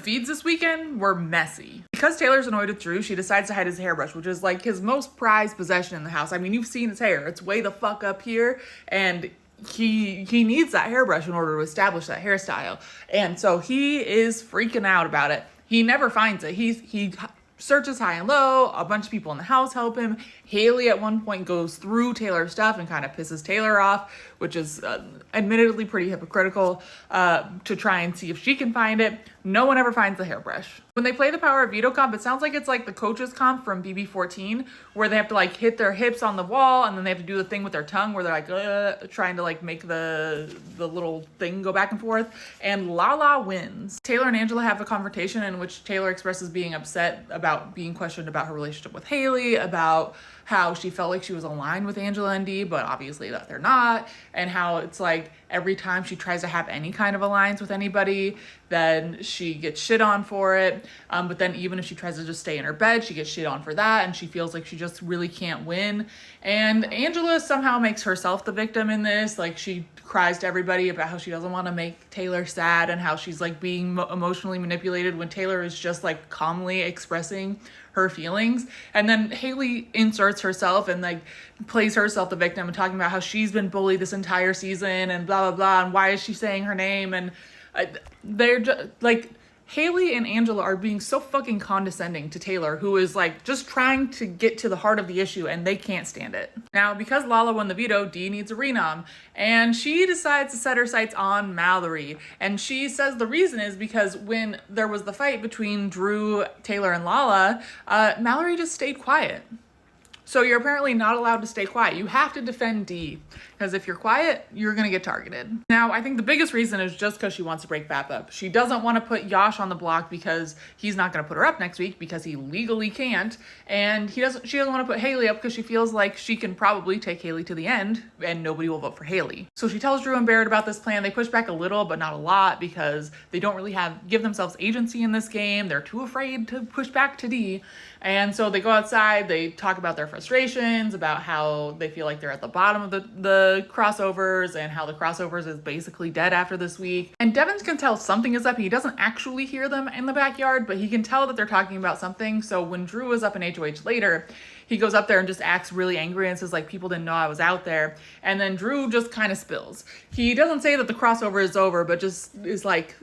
Feeds this weekend were messy. Because Taylor's annoyed with Drew, she decides to hide his hairbrush, which is like his most prized possession in the house. I mean, you've seen his hair. It's way the fuck up here, and he needs that hairbrush in order to establish that hairstyle. And so he is freaking out about it. He never finds it. He searches high and low. A bunch of people in the house help him. Haley at one point goes through Taylor's stuff and kind of pisses Taylor off, which is admittedly pretty hypocritical, to try and see if she can find it. No one ever finds the hairbrush. When they play the Power of Veto comp, it sounds like it's like the coaches comp from BB14, where they have to like hit their hips on the wall and then they have to do the thing with their tongue where they're like trying to like make the little thing go back and forth. And Lala wins. Taylor and Angela have a confrontation in which Taylor expresses being upset about being questioned about her relationship with Haley, about how she felt like she was aligned with Angela and Dee, but obviously that they're not, and how it's like every time she tries to have any kind of alliance with anybody, then she gets shit on for it. But then even if she tries to just stay in her bed, she gets shit on for that, and she feels like she just really can't win. And Angela somehow makes herself the victim in this. Like, she cries to everybody about how she doesn't want to make Taylor sad and how she's like being emotionally manipulated when Taylor is just like calmly expressing her feelings. And then Haley inserts herself and like plays herself the victim and talking about how she's been bullied this entire season and blah blah blah, and why is she saying her name. And they're just like, Haley and Angela are being so fucking condescending to Taylor, who is like just trying to get to the heart of the issue, and they can't stand it. Now, because Lala won the veto, Dee needs a renom, and she decides to set her sights on Mallory. And she says the reason is because when there was the fight between Drew, Taylor, and Lala, Mallory just stayed quiet. So you're apparently not allowed to stay quiet. You have to defend Dee, because if you're quiet, you're gonna get targeted. Now, I think the biggest reason is just because she wants to break Bap up. She doesn't want to put Yash on the block because he's not gonna put her up next week because he legally can't, and she doesn't want to put Haley up because she feels like she can probably take Haley to the end and nobody will vote for Haley. So she tells Drew and Barrett about this plan. They push back a little, but not a lot, because they don't really give themselves agency in this game. They're too afraid to push back to Dee. And so they go outside, they talk about their frustrations, about how they feel like they're at the bottom of the crossovers, and how the crossovers is basically dead after this week. And Devin can tell something is up. He doesn't actually hear them in the backyard, but he can tell that they're talking about something. So when Drew is up in HOH later, he goes up there and just acts really angry and says like, people didn't know I was out there. And then Drew just kind of spills. He doesn't say that the crossover is over, but just is like,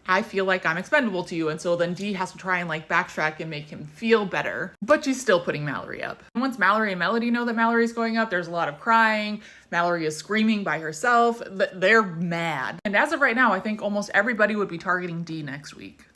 I feel like I'm expendable to you. And so then Dee has to try and like backtrack and make him feel better. But she's still putting Mallory up. And once Mallory and Melody know that Mallory's going up, there's a lot of crying. Mallory is screaming by herself. They're mad. And as of right now, I think almost everybody would be targeting Dee next week.